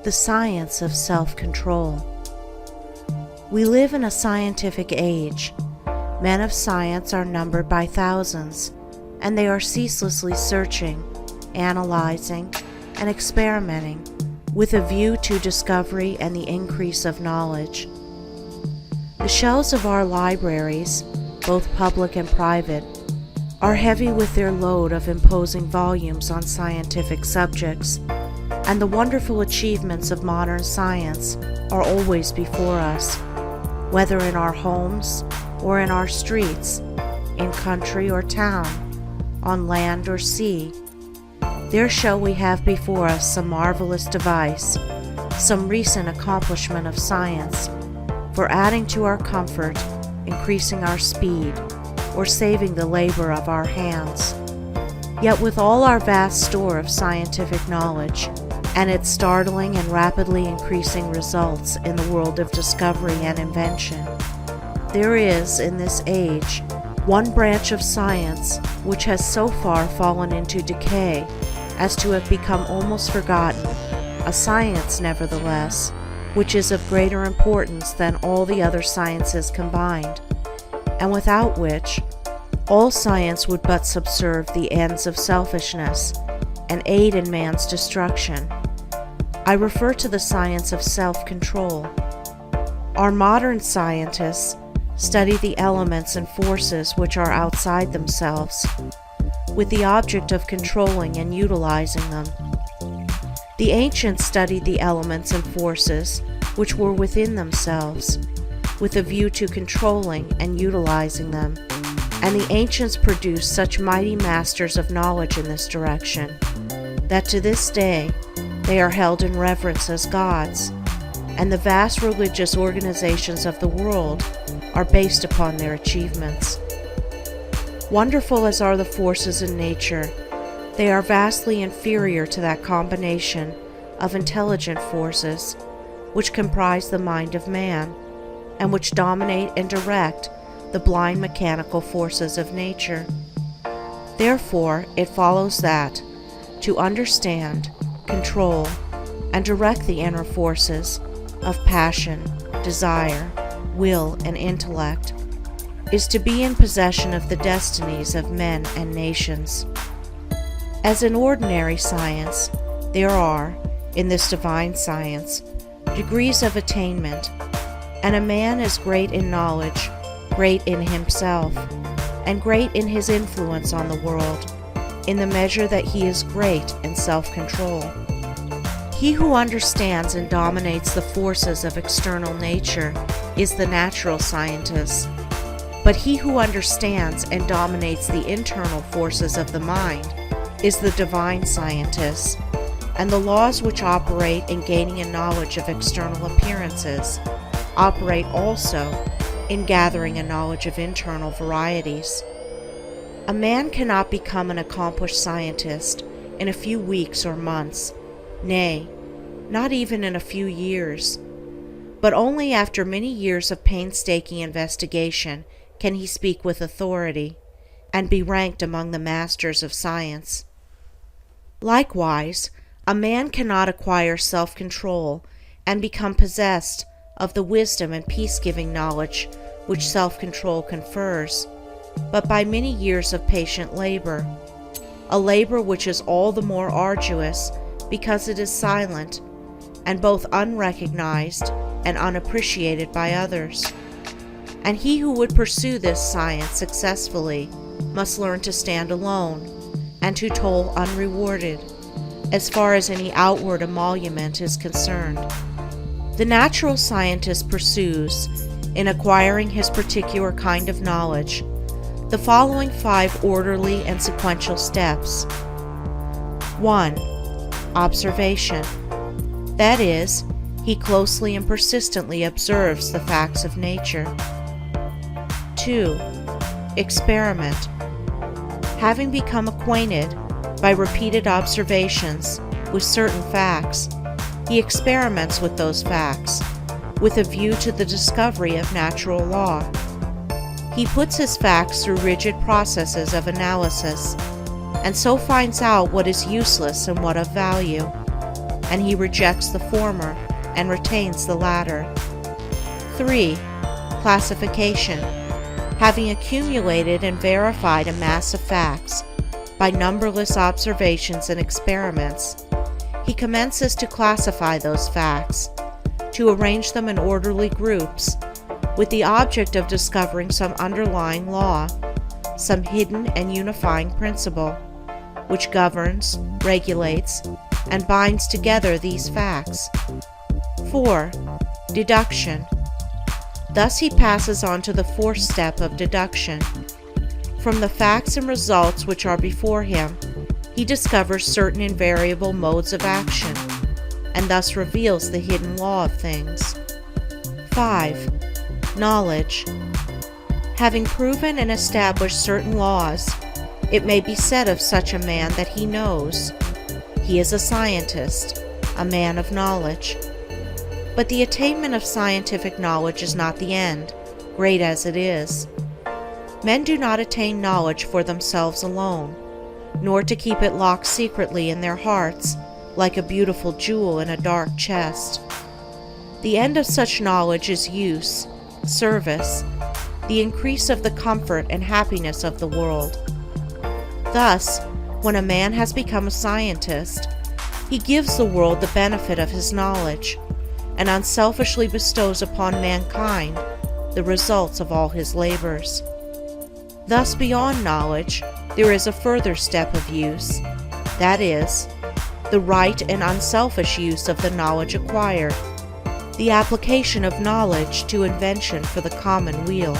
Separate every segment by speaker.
Speaker 1: The science of self-control. We live in a scientific age. Men of science are numbered by thousands, and they are ceaselessly searching, analyzing, and experimenting with a view to discovery and the increase of knowledge. The shelves of our libraries, both public and private, are heavy with their load of imposing volumes on scientific subjects, and the wonderful achievements of modern science are always before us, whether in our homes or in our streets, in country or town, on land or sea. There shall we have before us some marvelous device, some recent accomplishment of science, for adding to our comfort, increasing our speed, or saving the labor of our hands. Yet with all our vast store of scientific knowledge, and its startling and rapidly increasing results in the world of discovery and invention, there is, in this age, one branch of science which has so far fallen into decay as to have become almost forgotten, a science, nevertheless, which is of greater importance than all the other sciences combined, and without which all science would but subserve the ends of selfishness and aid in man's destruction. I refer to the science of self-control. Our modern scientists study the elements and forces which are outside themselves, with the object of controlling and utilizing them. The ancients studied the elements and forces which were within themselves, with a view to controlling and utilizing them, and the ancients produced such mighty masters of knowledge in this direction, that to this day they are held in reverence as gods, and the vast religious organizations of the world are based upon their achievements. Wonderful as are the forces in nature, they are vastly inferior to that combination of intelligent forces which comprise the mind of man, and which dominate and direct the blind mechanical forces of nature. Therefore, it follows that, to understand, control, and direct the inner forces of passion, desire, will, and intellect, is to be in possession of the destinies of men and nations. As in ordinary science, there are, in this divine science, degrees of attainment, and a man is great in knowledge, great in himself, and great in his influence on the world, in the measure that he is great in self-control. He who understands and dominates the forces of external nature is the natural scientist, but he who understands and dominates the internal forces of the mind is the divine scientist, and the laws which operate in gaining a knowledge of external appearances operate also in gathering a knowledge of internal varieties. A man cannot become an accomplished scientist in a few weeks or months, nay, not even in a few years, but only after many years of painstaking investigation can he speak with authority and be ranked among the masters of science. Likewise, a man cannot acquire self-control and become possessed of the wisdom and peace-giving knowledge which self-control confers, but by many years of patient labor, a labor which is all the more arduous because it is silent and both unrecognized and unappreciated by others. And he who would pursue this science successfully must learn to stand alone and to toil unrewarded, as far as any outward emolument is concerned. The natural scientist pursues, in acquiring his particular kind of knowledge, the following 5 orderly and sequential steps. 1. Observation. That is, he closely and persistently observes the facts of nature. 2. Experiment. Having become acquainted, by repeated observations, with certain facts, he experiments with those facts, with a view to the discovery of natural law. He puts his facts through rigid processes of analysis, and so finds out what is useless and what of value. and he rejects the former and retains the latter. 3. Classification. Having accumulated and verified a mass of facts by numberless observations and experiments, he commences to classify those facts, to arrange them in orderly groups, with the object of discovering some underlying law, some hidden and unifying principle, which governs, regulates, and binds together these facts. 4. Deduction. Thus he passes on to the fourth step of deduction. From the facts and results which are before him, he discovers certain invariable modes of action, and thus reveals the hidden law of things. 5. Knowledge. Having proven and established certain laws, it may be said of such a man that he knows. He is a scientist, a man of knowledge. But the attainment of scientific knowledge is not the end, great as it is. Men do not attain knowledge for themselves alone, nor to keep it locked secretly in their hearts, like a beautiful jewel in a dark chest. The end of such knowledge is use, service, the increase of the comfort and happiness of the world. Thus, when a man has become a scientist, he gives the world the benefit of his knowledge, and unselfishly bestows upon mankind the results of all his labors. Thus, beyond knowledge, there is a further step of use, that is, the right and unselfish use of the knowledge acquired, the application of knowledge to invention for the common weal.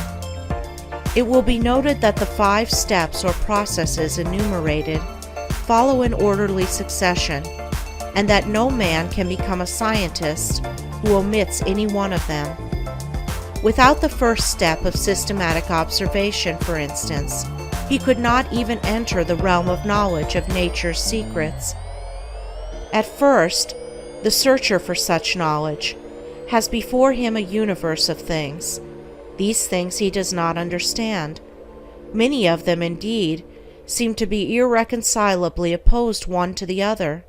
Speaker 1: It will be noted that the 5 steps or processes enumerated follow in orderly succession, and that no man can become a scientist who omits any one of them. Without the first step of systematic observation, for instance, he could not even enter the realm of knowledge of nature's secrets. At first, the searcher for such knowledge has before him a universe of things. These things he does not understand. Many of them, indeed, seem to be irreconcilably opposed one to the other,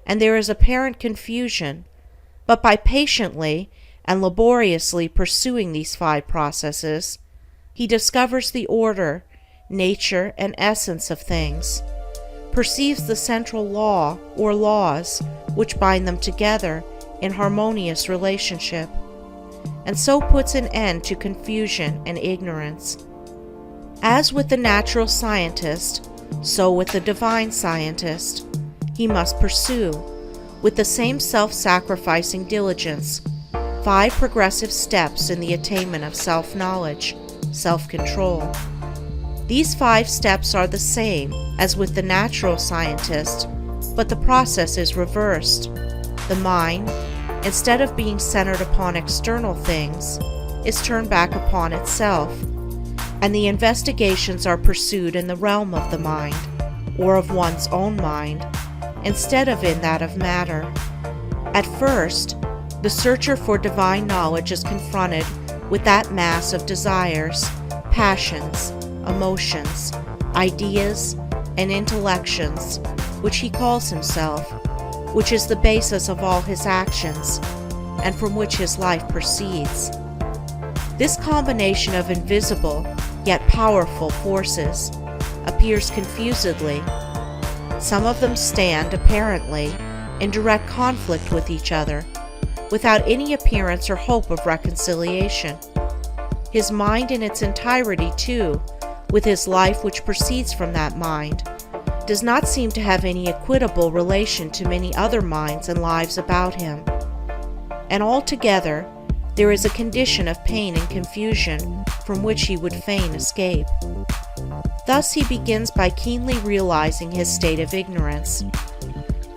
Speaker 1: and there is apparent confusion. But by patiently and laboriously pursuing these 5 processes, he discovers the order, nature, and essence of things, perceives the central law or laws which bind them together in harmonious relationship, and so puts an end to confusion and ignorance. As with the natural scientist, so with the divine scientist, he must pursue, with the same self-sacrificing diligence, 5 progressive steps in the attainment of self-knowledge, self-control. These 5 steps are the same as with the natural scientist, but the process is reversed. The mind, instead of being centered upon external things, is turned back upon itself, and the investigations are pursued in the realm of the mind, or of one's own mind, instead of in that of matter. At first, the searcher for divine knowledge is confronted with that mass of desires, passions, emotions, ideas, and intellections, which he calls himself, which is the basis of all his actions, and from which his life proceeds. This combination of invisible, yet powerful forces appears confusedly. Some of them stand, apparently, in direct conflict with each other, without any appearance or hope of reconciliation. His mind in its entirety, too, with his life which proceeds from that mind, does not seem to have any equitable relation to many other minds and lives about him. And altogether, there is a condition of pain and confusion from which he would fain escape. Thus he begins by keenly realizing his state of ignorance.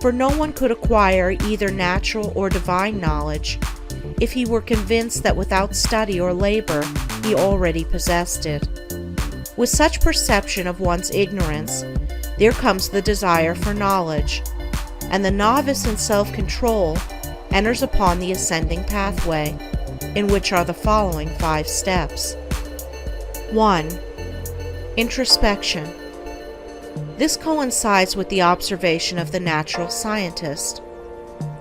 Speaker 1: For no one could acquire either natural or divine knowledge if he were convinced that without study or labor he already possessed it. With such perception of one's ignorance, there comes the desire for knowledge, and the novice in self-control enters upon the ascending pathway, in which are the following 5 steps. 1. Introspection. This coincides with the observation of the natural scientist.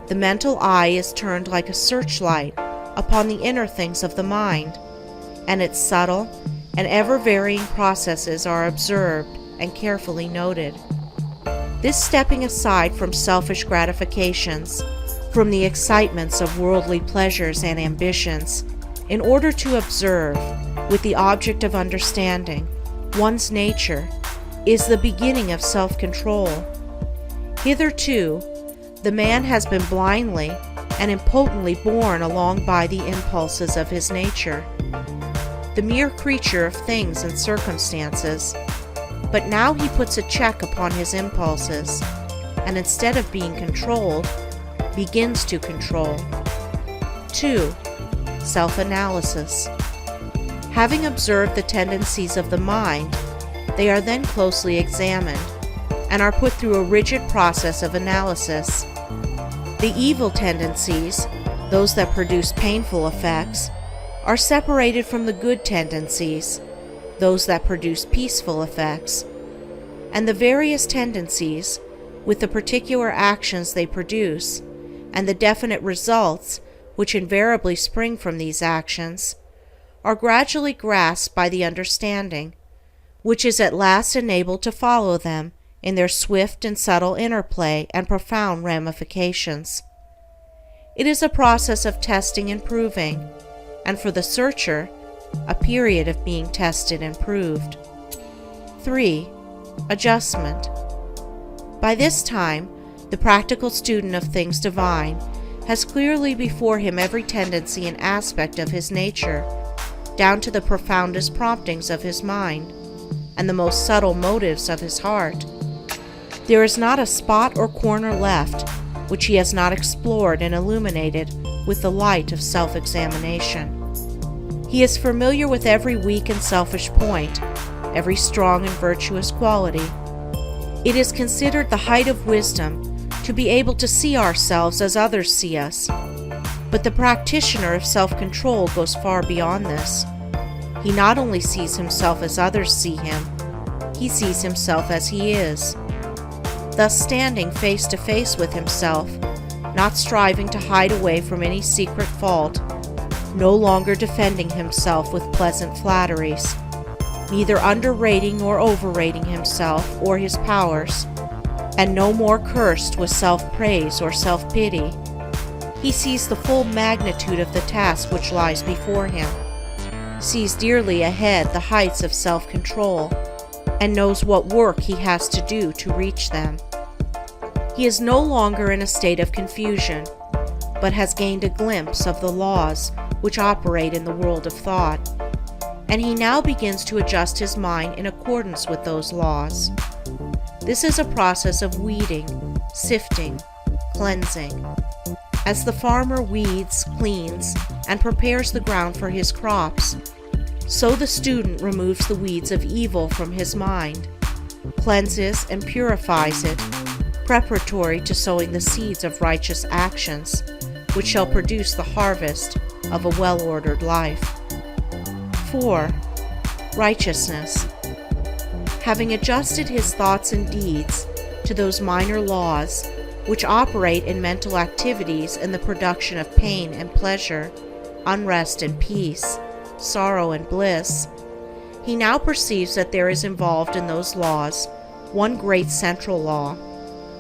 Speaker 1: the mental eye is turned like a searchlight upon the inner things of the mind, and its subtle and ever-varying processes are observed and carefully noted. This stepping aside from selfish gratifications, from the excitements of worldly pleasures and ambitions, in order to observe, with the object of understanding, one's nature, is the beginning of self-control. Hitherto, the man has been blindly and impotently borne along by the impulses of his nature, the mere creature of things and circumstances. But now he puts a check upon his impulses, and instead of being controlled, begins to control. 2. Self-analysis. Having observed the tendencies of the mind, they are then closely examined and are put through a rigid process of analysis. The evil tendencies, those that produce painful effects, are separated from the good tendencies, those that produce peaceful effects, and the various tendencies, with the particular actions they produce, and the definite results which invariably spring from these actions, are gradually grasped by the understanding, which is at last enabled to follow them in their swift and subtle interplay and profound ramifications. It is a process of testing and proving, and for the searcher, a period of being tested and proved. 3. Adjustment. By this time, the practical student of things divine has clearly before him every tendency and aspect of his nature, down to the profoundest promptings of his mind and the most subtle motives of his heart. There is not a spot or corner left which he has not explored and illuminated with the light of self-examination. He is familiar with every weak and selfish point, every strong and virtuous quality. It is considered the height of wisdom to be able to see ourselves as others see us, but the practitioner of self-control goes far beyond this. He not only sees himself as others see him, he sees himself as he is, thus standing face to face with himself, not striving to hide away from any secret fault, no longer defending himself with pleasant flatteries, neither underrating nor overrating himself or his powers, and no more cursed with self-praise or self-pity. He sees the full magnitude of the task which lies before him, sees dearly ahead the heights of self-control, and knows what work he has to do to reach them. He is no longer in a state of confusion, but has gained a glimpse of the laws which operate in the world of thought, and he now begins to adjust his mind in accordance with those laws. This is a process of weeding, sifting, cleansing. As the farmer weeds, cleans, and prepares the ground for his crops, so the student removes the weeds of evil from his mind, cleanses and purifies it, preparatory to sowing the seeds of righteous actions, which shall produce the harvest of a well-ordered life. 4. Righteousness. Having adjusted his thoughts and deeds to those minor laws which operate in mental activities in the production of pain and pleasure, unrest and peace, sorrow and bliss, he now perceives that there is involved in those laws one great central law,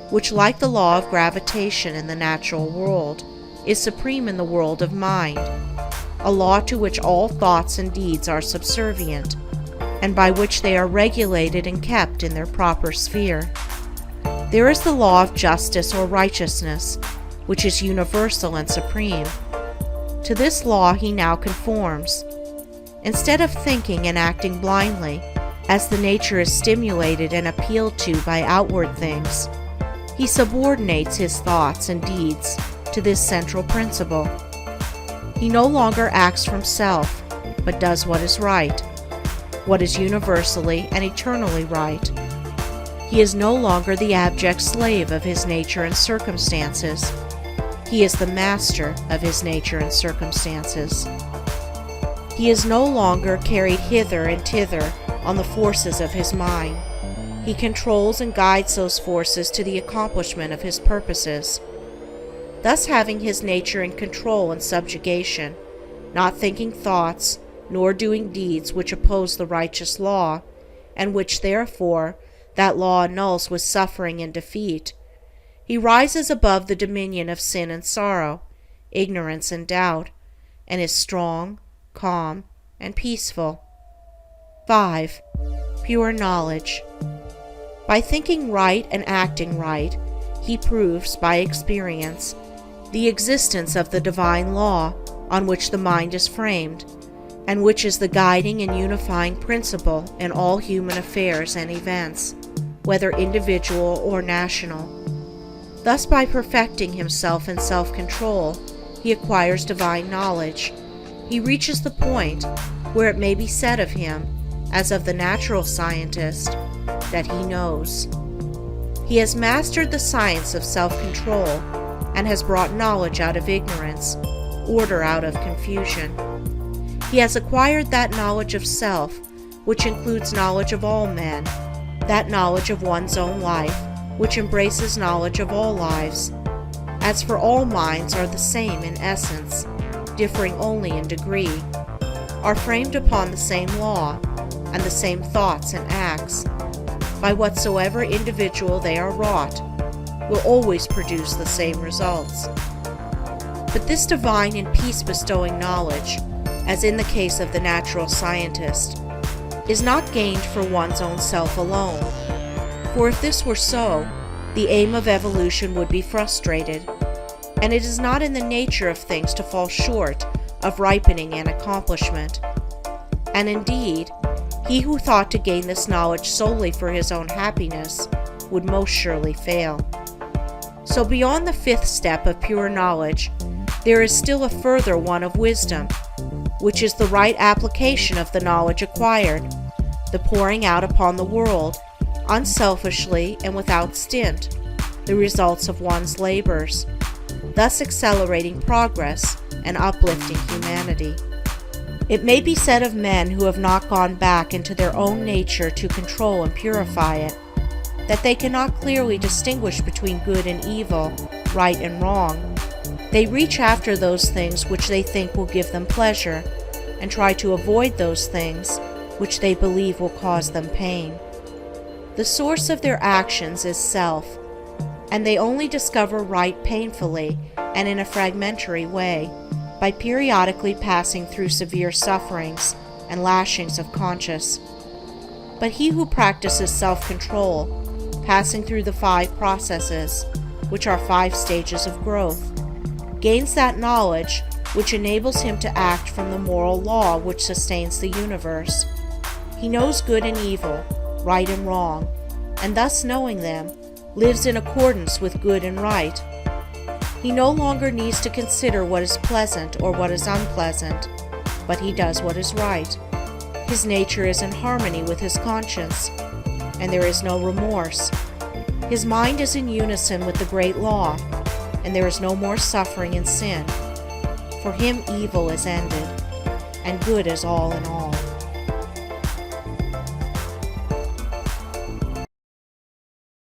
Speaker 1: which, like the law of gravitation in the natural world, is supreme in the world of mind, a law to which all thoughts and deeds are subservient, and by which they are regulated and kept in their proper sphere. There is the law of justice or righteousness, which is universal and supreme. To this law he now conforms. Instead of thinking and acting blindly, as the nature is stimulated and appealed to by outward things, he subordinates his thoughts and deeds to this central principle. He no longer acts from self, but does what is right, what is universally and eternally right. He is no longer the abject slave of his nature and circumstances. He is the master of his nature and circumstances. He is no longer carried hither and thither on the forces of his mind. He controls and guides those forces to the accomplishment of his purposes. thus having his nature in control and subjugation, not thinking thoughts, nor doing deeds which oppose the righteous law, and which therefore that law annuls with suffering and defeat, he rises above the dominion of sin and sorrow, ignorance and doubt, and is strong, calm, and peaceful. 5. Pure knowledge. By thinking right and acting right, he proves, by experience, the existence of the divine law on which the mind is framed, and which is the guiding and unifying principle in all human affairs and events, whether individual or national. Thus, by perfecting himself in self-control, he acquires divine knowledge. He reaches the point where it may be said of him, as of the natural scientist, that he knows. He has mastered the science of self-control and has brought knowledge out of ignorance, order out of confusion. He has acquired that knowledge of self, which includes knowledge of all men, that knowledge of one's own life, which embraces knowledge of all lives. As for all minds are the same in essence, differing only in degree, are framed upon the same law, and the same thoughts and acts, by whatsoever individual they are wrought, will always produce the same results. But this divine and peace-bestowing knowledge, as in the case of the natural scientist, is not gained for one's own self alone, for if this were so, the aim of evolution would be frustrated, and it is not in the nature of things to fall short of ripening and accomplishment. And indeed, he who thought to gain this knowledge solely for his own happiness would most surely fail. So beyond the 5th step of pure knowledge, there is still a further one of wisdom, which is the right application of the knowledge acquired, the pouring out upon the world, unselfishly and without stint, the results of one's labors, thus accelerating progress and uplifting humanity. It may be said of men who have not gone back into their own nature to control and purify it, that they cannot clearly distinguish between good and evil, right and wrong. They reach after those things which they think will give them pleasure, and try to avoid those things which they believe will cause them pain. The source of their actions is self, and they only discover right painfully and in a fragmentary way, by periodically passing through severe sufferings and lashings of conscience. But he who practices self-control, passing through the 5 processes, which are 5 stages of growth, gains that knowledge which enables him to act from the moral law which sustains the universe. He knows good and evil, right and wrong, and thus knowing them, lives in accordance with good and right. He no longer needs to consider what is pleasant or what is unpleasant, but he does what is right. His nature is in harmony with his conscience, and there is no remorse. His mind is in unison with the great law, and there is no more suffering and sin. For him evil is ended, and good is all in all.